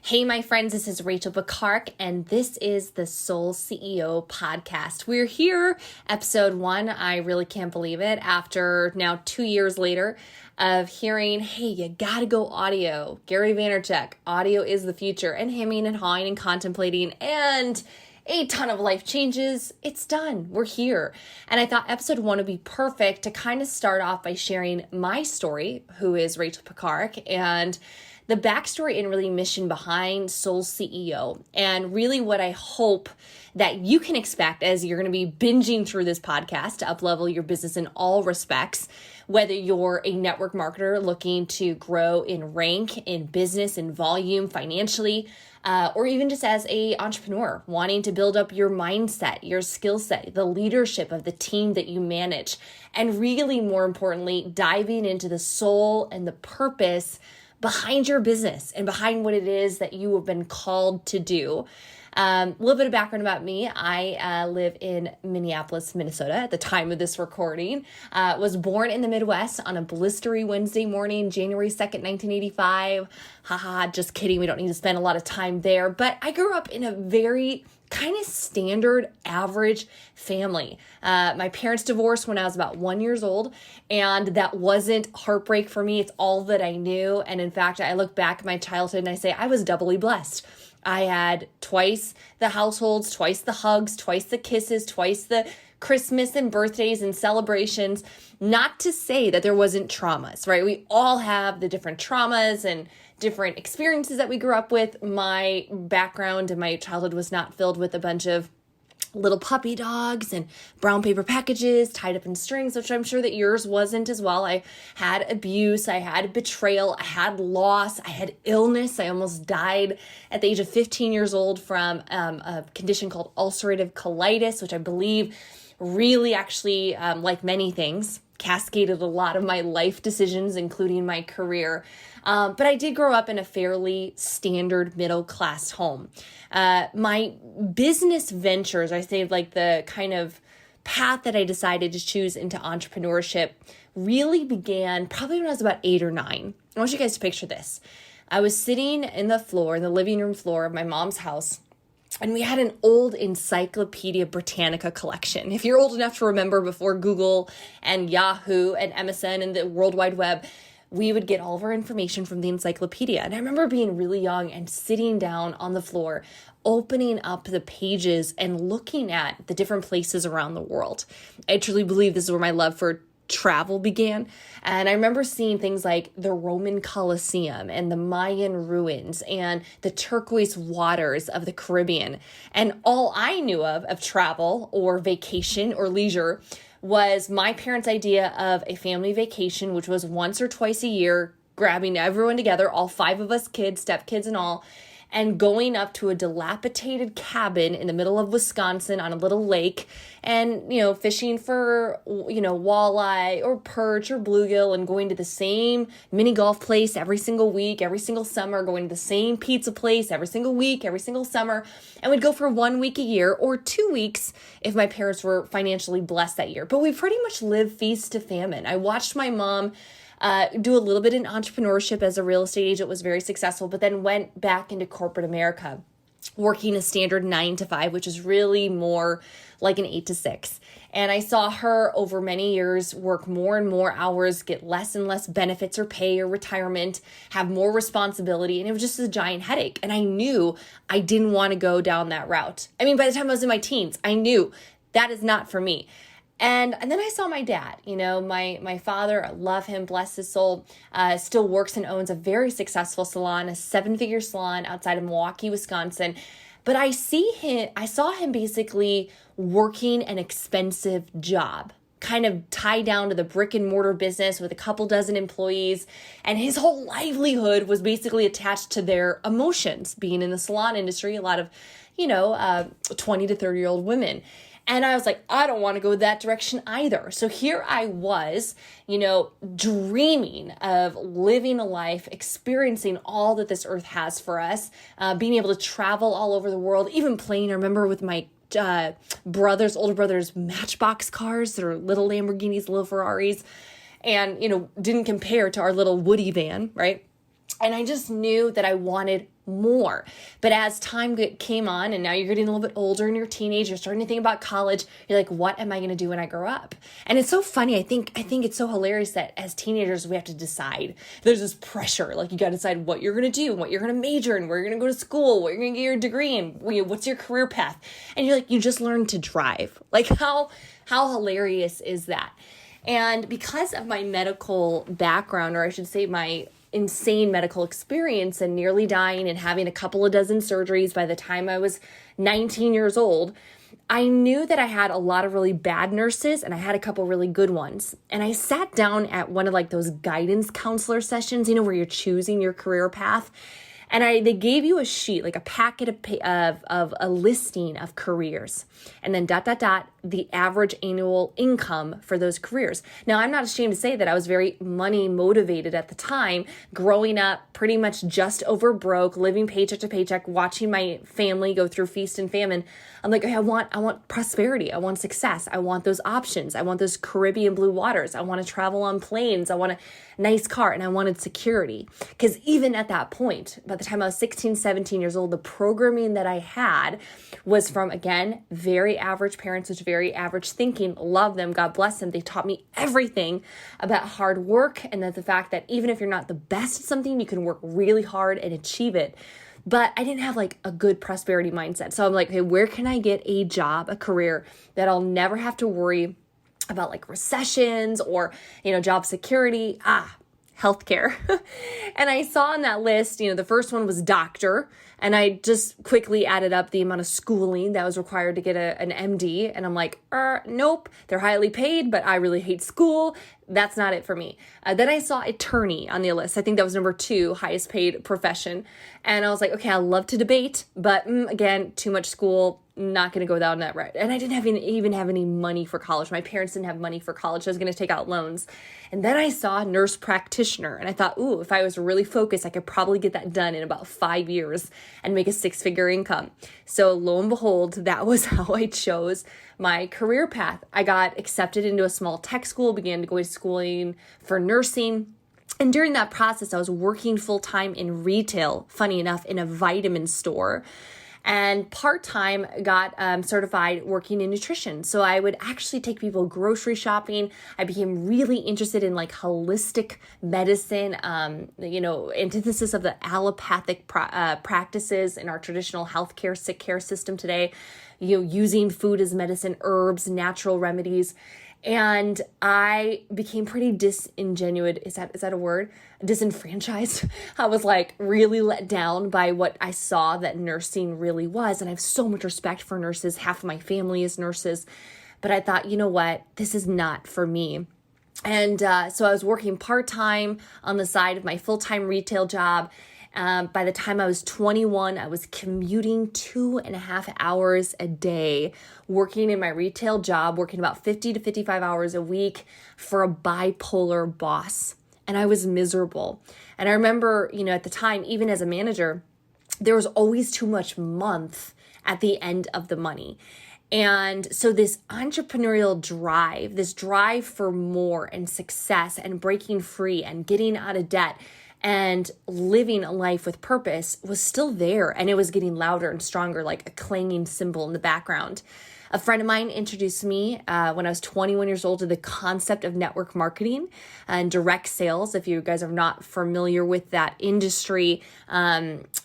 Hey, my friends, this is Rachel Pekarek, and this is the SoulCEO podcast. We're here, episode 1. I really can't believe it. After now 2 years later of hearing, hey, you gotta go audio. Gary Vaynerchuk, audio is the future, and hemming and hawing and contemplating, and a ton of life changes. It's done. We're here. And I thought episode 1 would be perfect to kind of start off by sharing my story, who is Rachel Pekarek, and the backstory and really mission behind SoulCEO, and really what I hope that you can expect as you're going to be binging through this podcast to uplevel your business in all respects, whether you're a network marketer looking to grow in rank, in business, in volume, financially, or even just as an entrepreneur wanting to build up your mindset, your skill set, the leadership of the team that you manage, and really more importantly, diving into the soul and the purpose behind your business and behind what it is that you have been called to do. A little bit of background about me. I live in Minneapolis, Minnesota at the time of this recording. Was born in the Midwest on a blistery Wednesday morning, January 2nd, 1985. Haha, just kidding. We don't need to spend a lot of time there. But I grew up in a very kind of standard, average family. My parents divorced when I was about 1 year old, and that wasn't heartbreak for me. It's all that I knew. And in fact, I look back at my childhood and I say I was doubly blessed. I had twice the households, twice the hugs, twice the kisses, twice the Christmas and birthdays and celebrations. Not to say that there wasn't traumas, right? We all have the different traumas and different experiences that we grew up with. My background and my childhood was not filled with a bunch of little puppy dogs and brown paper packages tied up in strings, which I'm sure that yours wasn't as well. I had abuse, I had betrayal, I had loss, I had illness. I almost died at the age of 15 years old from a condition called ulcerative colitis, which I believe really actually, like many things, cascaded a lot of my life decisions, including my career. But I did grow up in a fairly standard middle-class home. My business ventures, I say like the kind of path that I decided to choose into entrepreneurship really began probably when I was about 8 or 9. I want you guys to picture this. I was sitting in the living room floor of my mom's house, and we had an old Encyclopedia Britannica collection. If you're old enough to remember before Google and Yahoo and MSN and the World Wide Web, we would get all of our information from the encyclopedia. And I remember being really young and sitting down on the floor, opening up the pages and looking at the different places around the world. I truly believe this is where my love for travel began. And I remember seeing things like the Roman Colosseum and the Mayan ruins and the turquoise waters of the Caribbean. And all I knew of travel or vacation or leisure was my parents' idea of a family vacation, which was once or twice a year, grabbing everyone together, all 5 of us kids, stepkids and all, and going up to a dilapidated cabin in the middle of Wisconsin on a little lake and, fishing for, walleye or perch or bluegill, and going to the same mini golf place every single week, every single summer, going to the same pizza place every single week, every single summer. And we'd go for 1 week a year or 2 weeks if my parents were financially blessed that year. But we pretty much lived feast to famine. I watched my mom do a little bit in entrepreneurship as a real estate agent, was very successful, but then went back into corporate America, working a standard 9 to 5, which is really more like an 8 to 6. And I saw her over many years work more and more hours, get less and less benefits or pay or retirement, have more responsibility. And it was just a giant headache. And I knew I didn't want to go down that route. I mean, by the time I was in my teens, I knew that is not for me. And then I saw my dad, my father, I love him, bless his soul, still works and owns a very successful salon, a 7-figure salon outside of Milwaukee, Wisconsin. But I saw him basically working an expensive job, kind of tied down to the brick and mortar business with a couple dozen employees. And his whole livelihood was basically attached to their emotions, being in the salon industry, a lot of, 20 to 30-year-old women. And I was like, I don't want to go that direction either. So here I was, dreaming of living a life, experiencing all that this earth has for us, being able to travel all over the world, even playing, I remember with my older brother's Matchbox cars, their little Lamborghinis, little Ferraris, and, didn't compare to our little Woody van, right? And I just knew that I wanted more. But as time came on, and now you're getting a little bit older and you're a teenager, you're starting to think about college, you're like, what am I going to do when I grow up? And it's so funny. I think it's so hilarious that as teenagers, we have to decide. There's this pressure. Like, you got to decide what you're going to do, what you're going to major in, where you're going to go to school, what you're going to get your degree in, what's your career path. And you're like, you just learned to drive. Like, how hilarious is that? And because of my medical background, or I should say my insane medical experience and nearly dying and having a couple of dozen surgeries by the time I was 19 years old, I knew that I had a lot of really bad nurses and I had a couple really good ones. And I sat down at one of like those guidance counselor sessions, where you're choosing your career path. And they gave you a sheet, like a packet of a listing of careers, and then ... the average annual income for those careers. Now, I'm not ashamed to say that I was very money motivated at the time, growing up pretty much just over broke, living paycheck to paycheck, watching my family go through feast and famine. I'm like, okay, I want prosperity. I want success. I want those options. I want those Caribbean blue waters. I want to travel on planes. I want a nice car, and I wanted security. Because even at that point, by the time I was 16, 17 years old, the programming that I had was from, again, very average parents, which very average thinking. Love them. God bless them. They taught me everything about hard work, and that the fact that even if you're not the best at something, you can work really hard and achieve it. But I didn't have like a good prosperity mindset. So I'm like, okay, where can I get a job, a career that I'll never have to worry about like recessions or, job security? Healthcare. And I saw on that list, the first one was doctor. And I just quickly added up the amount of schooling that was required to get an MD. And I'm like, nope, they're highly paid, but I really hate school. That's not it for me. Then I saw attorney on the list. I think that was number 2, highest paid profession. And I was like, okay, I love to debate, but again, too much school, not going to go down that route. And I didn't even have any money for college. My parents didn't have money for college. I was going to take out loans. And then I saw nurse practitioner. And I thought, if I was really focused, I could probably get that done in about 5 years and make a 6-figure income. So lo and behold, that was how I chose my career path. I got accepted into a small tech school, began to go to schooling for nursing. And during that process, I was working full-time in retail, funny enough, in a vitamin store. And part-time got certified working in nutrition. So I would actually take people grocery shopping. I became really interested in like holistic medicine, antithesis of the allopathic practices in our traditional healthcare, sick care system today, using food as medicine, herbs, natural remedies. And I became pretty disingenuous. Is that a word? Disenfranchised. I was like really let down by what I saw that nursing really was. And I have so much respect for nurses. Half of my family is nurses. But I thought, you know what? This is not for me. And so I was working part-time on the side of my full-time retail job. By the time I was 21, I was commuting 2.5 hours a day, working in my retail job, working about 50 to 55 hours a week for a bipolar boss. And I was miserable. And I remember, at the time, even as a manager, there was always too much month at the end of the money. And so this entrepreneurial drive, this drive for more and success and breaking free and getting out of debt and living a life with purpose was still there, and it was getting louder and stronger, like a clanging cymbal in the background. A friend of mine introduced me when I was 21 years old to the concept of network marketing and direct sales. If you guys are not familiar with that industry,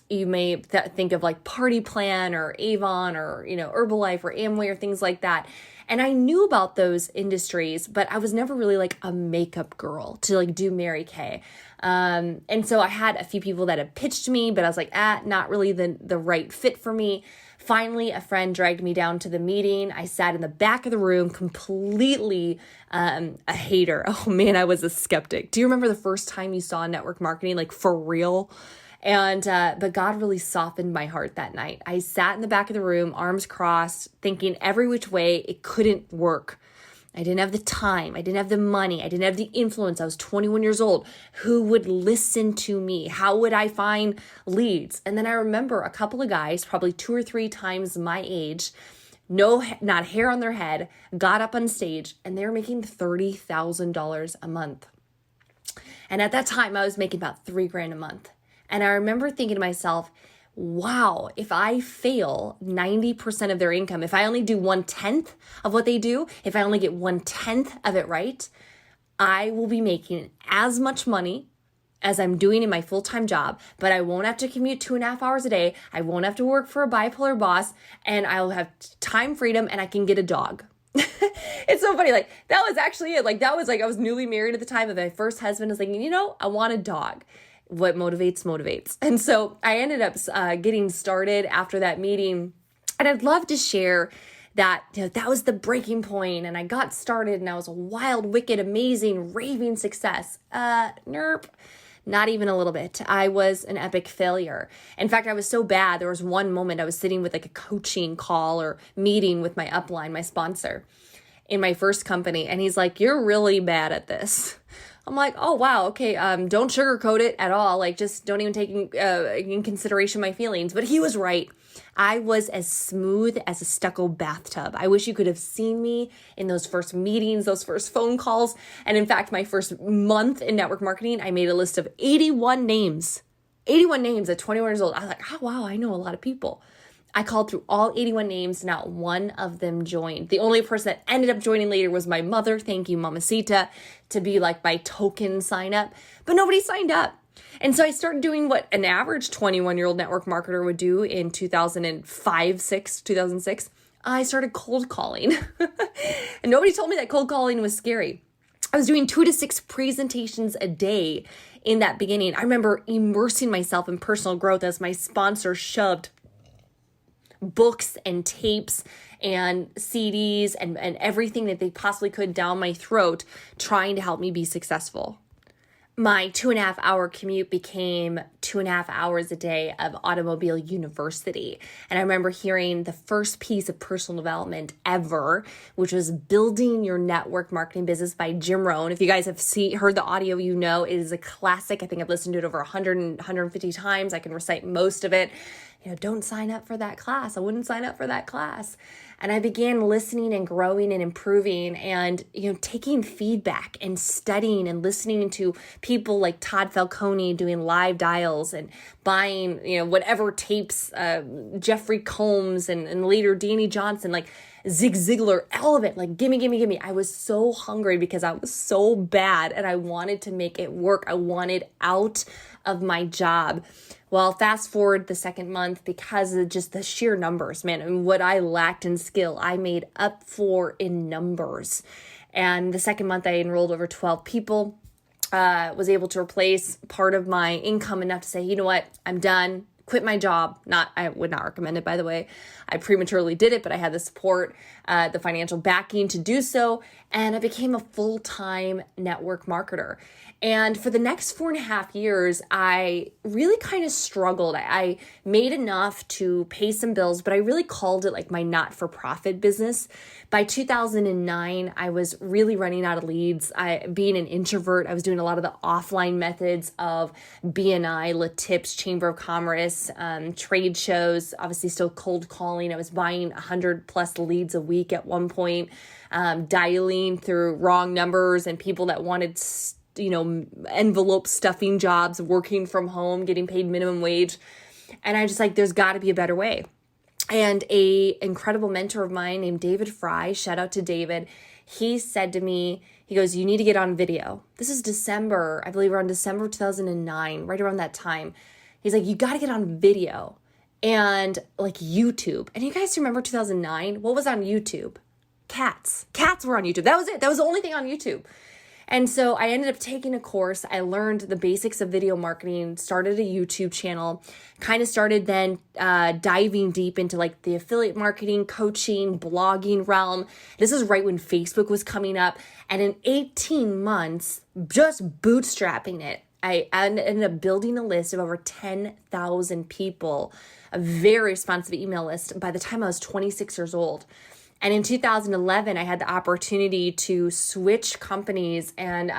you may think of like Party Plan or Avon or Herbalife or Amway or things like that. And I knew about those industries, but I was never really like a makeup girl to like do Mary Kay. And so I had a few people that had pitched me, but I was like, not really the right fit for me. Finally, a friend dragged me down to the meeting. I sat in the back of the room, completely a hater. Oh man, I was a skeptic. Do you remember the first time you saw network marketing, like for real? And but God really softened my heart that night. I sat in the back of the room, arms crossed, thinking every which way it couldn't work. I didn't have the time. I didn't have the money. I didn't have the influence. I was 21 years old. Who would listen to me? How would I find leads? And then I remember a couple of guys, probably 2 or 3 times my age, not hair on their head, got up on stage, and they were making $30,000 a month. And at that time, I was making about $3,000 a month. And I remember thinking to myself, wow, if I fail 90% of their income, if I only do 1/10 of what they do, if I only get 1/10 of it right, I will be making as much money as I'm doing in my full-time job, but I won't have to commute 2.5 hours a day. I won't have to work for a bipolar boss, and I'll have time freedom, and I can get a dog. It's so funny. Like, that was actually it. Like, that was like, I was newly married at the time, and my first husband was like, I want a dog. What motivates. And so I ended up getting started after that meeting. And I'd love to share that, that was the breaking point. And I got started, and I was a wild, wicked, amazing, raving success. Nerp. Not even a little bit. I was an epic failure. In fact, I was so bad. There was one moment I was sitting with like a coaching call or meeting with my upline, my sponsor in my first company. And he's like, "You're really bad at this." I'm like, "Oh, wow. Okay. Don't sugarcoat it at all. Like, just don't even take in consideration my feelings." But he was right. I was as smooth as a stucco bathtub. I wish you could have seen me in those first meetings, those first phone calls. And in fact, my first month in network marketing, I made a list of 81 names. 81 names at 21 years old. I was like, oh, wow, I know a lot of people. I called through all 81 names. Not one of them joined. The only person that ended up joining later was my mother. Thank you, Mamacita, to be like my token sign up. But nobody signed up. And so I started doing what an average 21-year-old network marketer would do in 2006. I started cold calling. And nobody told me that cold calling was scary. I was doing 2 to 6 presentations a day in that beginning. I remember immersing myself in personal growth as my sponsor shoved books and tapes and CDs and everything that they possibly could down my throat, trying to help me be successful. My 2.5 hour commute became 2.5 hours a day of automobile university. And I remember hearing the first piece of personal development ever, which was Building Your Network Marketing Business by Jim Rohn. If you guys have heard the audio, it is a classic. I think I've listened to it over 100 and 150 times. I can recite most of it. Don't sign up for that class. I wouldn't sign up for that class. And I began listening and growing and improving and, taking feedback and studying and listening to people like Todd Falcone doing live dials and buying, whatever tapes, Jeffrey Combs and later Danny Johnson, like Zig Ziglar, all of it, like gimme. I was so hungry because I was so bad and I wanted to make it work. I wanted out of my job. Well, fast forward the second month, because of just the sheer numbers, man, and what I lacked in skill, I made up for in numbers. And the second month, I enrolled over 12 people, was able to replace part of my income enough to say, you know what, I'm done. Quit my job. I would not recommend it, by the way. I prematurely did it, but I had the support, the financial backing to do so. And I became a full-time network marketer. And for the next 4.5 years, I really kind of struggled. I made enough to pay some bills, but I really called it like my not-for-profit business. By 2009, I was really running out of leads. Being an introvert, I was doing a lot of the offline methods of BNI, LaTips, Chamber of Commerce, trade shows, obviously still cold calling. I was buying 100+ leads a week at one point, dialing through wrong numbers and people that wanted envelope stuffing jobs, working from home, getting paid minimum wage. And I just there's got to be a better way. And a incredible mentor of mine named David Fry, shout out to David, he said to me, he goes, "You need to get on video." This is December, I believe around December 2009, right around that time. He's like, "You got to get on video and like YouTube." And you guys remember 2009? What was on YouTube? Cats. Cats were on YouTube. That was it. That was the only thing on YouTube. And so I ended up taking a course. I learned the basics of video marketing, started a YouTube channel, kind of started then diving deep into like the affiliate marketing, coaching, blogging realm. This is right when Facebook was coming up. And in 18 months, just bootstrapping it, I ended up building a list of over 10,000 people, a very responsive email list by the time I was 26 years old. And in 2011, I had the opportunity to switch companies and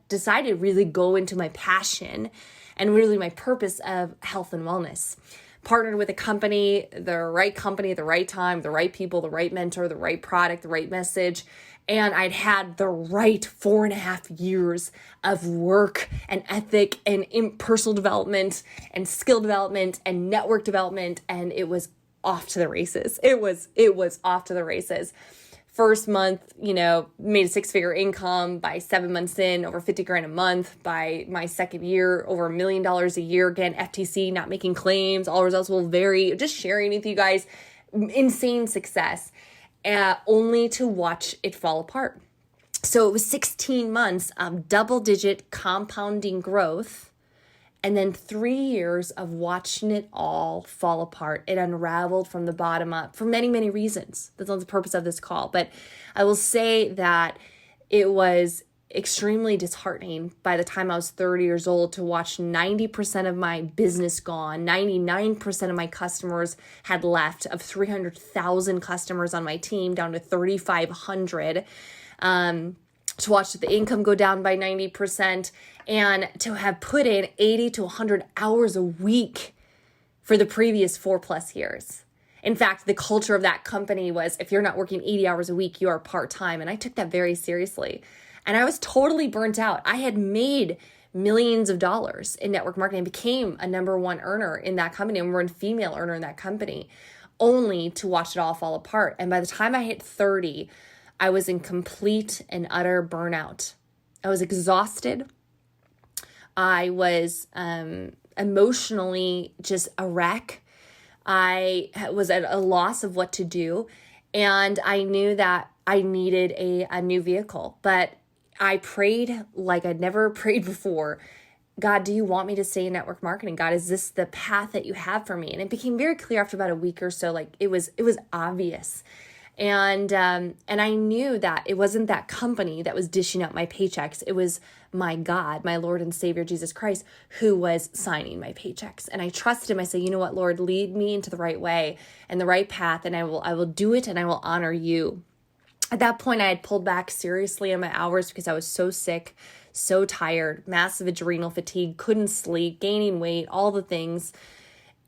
decided to really go into my passion and really my purpose of health and wellness. Partnered with a company, the right time, the right people, the right mentor, the right product, the right message. And I'd had the right 4.5 years of work and ethic and personal development and skill development and network development. And it was off to the races. It was off to the races. First month, made a 6-figure income. By 7 months in, over 50 grand a month. By my second year, over $1 million a year. Again, FTC, not making claims. All results will vary. Just sharing with you guys, insane success. Only to watch it fall apart. So it was 16 months of double-digit compounding growth, and then 3 years of watching it all fall apart. It unraveled from the bottom up for many, many reasons. That's not the purpose of this call. But I will say that it was extremely disheartening by the time I was 30 years old to watch 90% of my business gone. 99% of my customers had left. Of 300,000 customers on my team, down to 3,500. To watch the income go down by 90%, and to have put in 80 to 100 hours a week for the previous 4+ years. In fact, the culture of that company was, if you're not working 80 hours a week, you are part-time. And I took that very seriously. And I was totally burnt out. I had made millions of dollars in network marketing, became a #1 earner in that company, #1 female earner in that company, only to watch it all fall apart. And by the time I hit 30, I was in complete and utter burnout. I was exhausted. I was emotionally just a wreck. I was at a loss of what to do. And I knew that I needed a new vehicle. But I prayed like I'd never prayed before. God, do you want me to stay in network marketing? God, is this the path that you have for me? And it became very clear after about a week or so, like it was obvious. And I knew that it wasn't that company that was dishing out my paychecks. It was my God, my Lord and Savior, Jesus Christ, who was signing my paychecks. And I trusted him. I said, you know what, Lord, lead me into the right way and the right path. And I will do it, and I will honor you. At that point, I had pulled back seriously on my hours because I was so sick, so tired, massive adrenal fatigue, couldn't sleep, gaining weight, all the things.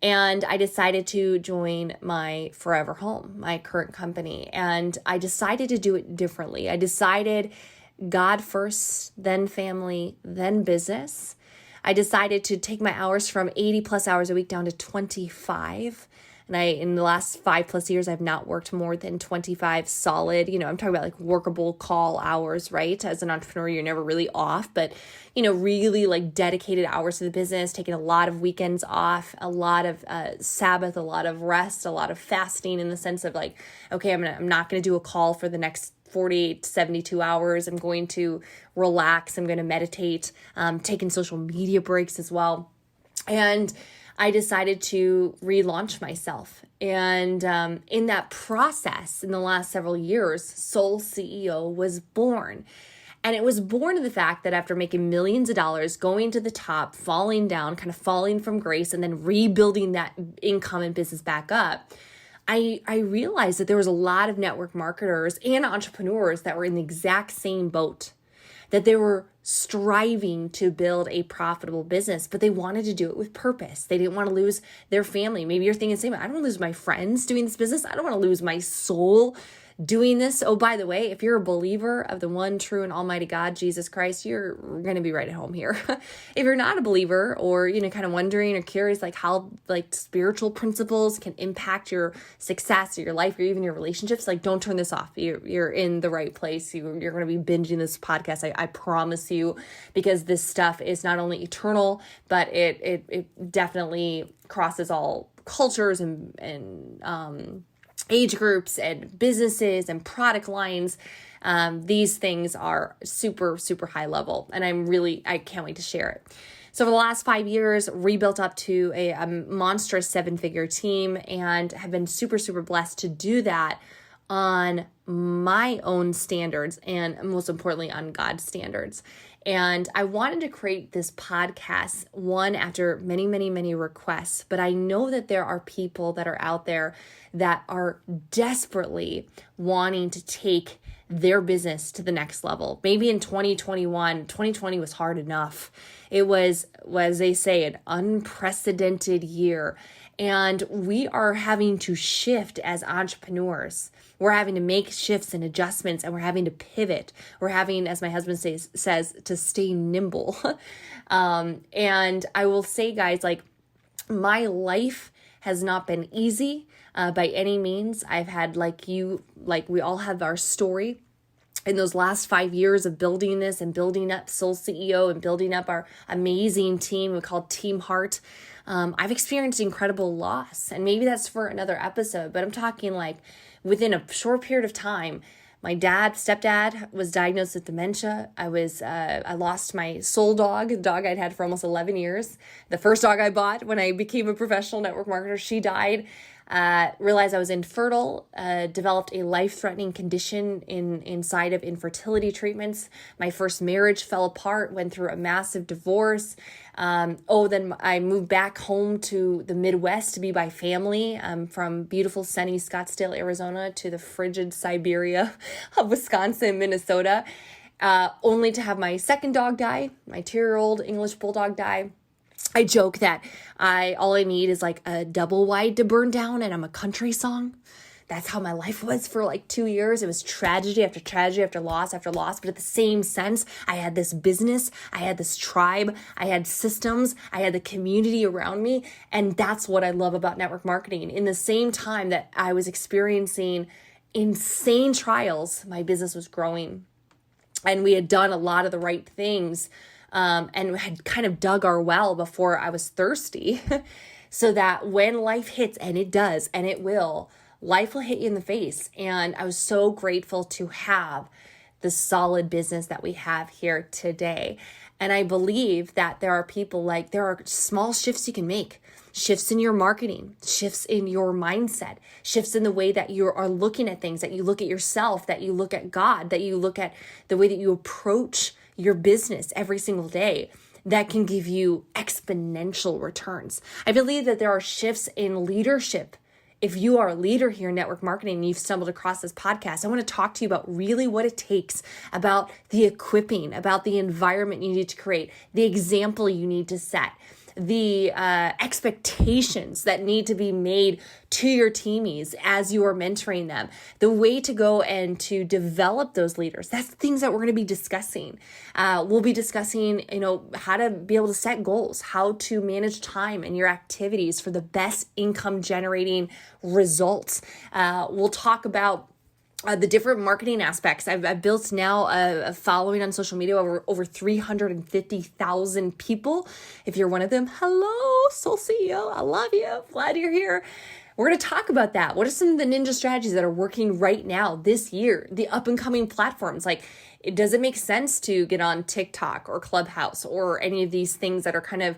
And I decided to join my forever home, my current company. And I decided to do it differently. I decided God first, then family, then business. I decided to take my hours from 80+ hours a week down to 25. And in the last 5+ years, I've not worked more than 25 solid, I'm talking about like workable call hours, right? As an entrepreneur, you're never really off, but, really like dedicated hours to the business, taking a lot of weekends off, a lot of Sabbath, a lot of rest, a lot of fasting, in the sense of like, okay, I'm not going to do a call for the next 48 to 72 hours. I'm going to relax. I'm going to meditate, taking social media breaks as well. And I decided to relaunch myself. And in that process, in the last several years, SoulCEO was born. And it was born of the fact that after making millions of dollars, going to the top, falling down, kind of falling from grace, and then rebuilding that income and business back up, I realized that there was a lot of network marketers and entrepreneurs that were in the exact same boat, that they were striving to build a profitable business, but they wanted to do it with purpose. They didn't want to lose their family. Maybe you're thinking the same, I don't want to lose my friends doing this business. I don't want to lose my soul doing this. Oh, by the way, if you're a believer of the one true and almighty God, Jesus Christ, you're going to be right at home here. If you're not a believer, or, kind of wondering or curious, like how like spiritual principles can impact your success or your life or even your relationships, like don't turn this off. You're in the right place. You're going to be binging this podcast. I promise you, because this stuff is not only eternal, but it definitely crosses all cultures and age groups and businesses and product lines. These things are super, super high level, and I can't wait to share it. So for the last 5 years, rebuilt up to a monstrous 7-figure team, and have been super, super blessed to do that on my own standards, and most importantly on God's standards. And I wanted to create this podcast, one, after many, many, many requests, but I know that there are people that are out there that are desperately wanting to take their business to the next level. Maybe in 2020 was hard enough. It was, as they say, an unprecedented year. And we are having to shift as entrepreneurs. We're having to make shifts and adjustments, and we're having to pivot. We're having, as my husband says, to stay nimble. And I will say, guys, like, my life has not been easy by any means. I've had, we all have our story. In those last 5 years of building this and building up SoulCEO and building up our amazing team we call Team Heart, I've experienced incredible loss. And maybe that's for another episode, but I'm talking like within a short period of time, my stepdad was diagnosed with dementia. I lost my soul dog, the dog I'd had for almost 11 years. The first dog I bought when I became a professional network marketer, she died. Realized I was infertile, developed a life-threatening condition inside of infertility treatments. My first marriage fell apart, went through a massive divorce. Then I moved back home to the Midwest to be by family, from beautiful sunny Scottsdale, Arizona to the frigid Siberia of Wisconsin, Minnesota, only to have my second dog die, my 2-year-old English Bulldog die. I joke that all I need is like a double wide to burn down and I'm a country song. That's how my life was for like 2 years. It was tragedy after loss after loss. But at the same sense, I had this business, I had this tribe, I had systems, I had the community around me. And that's what I love about network marketing. In the same time that I was experiencing insane trials, my business was growing. And we had done a lot of the right things. And had kind of dug our well before I was thirsty so that when life hits, and it does, and it will, life will hit you in the face. And I was so grateful to have the solid business that we have here today. And I believe that there are small shifts you can make, shifts in your marketing, shifts in your mindset, shifts in the way that you are looking at things, that you look at yourself, that you look at God, that you look at the way that you approach your business every single day that can give you exponential returns. I believe that there are shifts in leadership. If you are a leader here in network marketing and you've stumbled across this podcast, I want to talk to you about really what it takes, about the equipping, about the environment you need to create, the example you need to set, the expectations that need to be made to your teamies as you are mentoring them, the way to go and to develop those leaders. That's the things that we're going to be discussing. We'll be discussing, how to be able to set goals, how to manage time and your activities for the best income generating results. We'll talk about the different marketing aspects. I've built now a following on social media over 350,000 people. If you're one of them, hello, SoulCEO. I love you. Glad you're here. We're going to talk about that. What are some of the ninja strategies that are working right now this year? The up and coming platforms. Does it make sense to get on TikTok or Clubhouse or any of these things that are kind of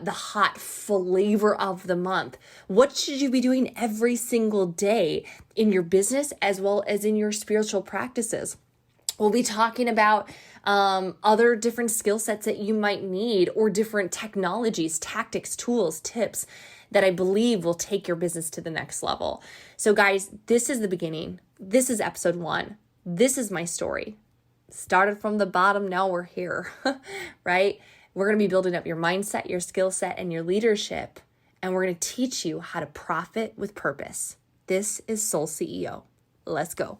the hot flavor of the month? What should you be doing every single day in your business as well as in your spiritual practices? We'll be talking about other different skill sets that you might need, or different technologies, tactics, tools, tips that I believe will take your business to the next level. So guys, this is the beginning. This is episode 1. This is my story. Started from the bottom, now we're here, right? We're going to be building up your mindset, your skill set, and your leadership. And we're going to teach you how to profit with purpose. This is SoulCEO. Let's go.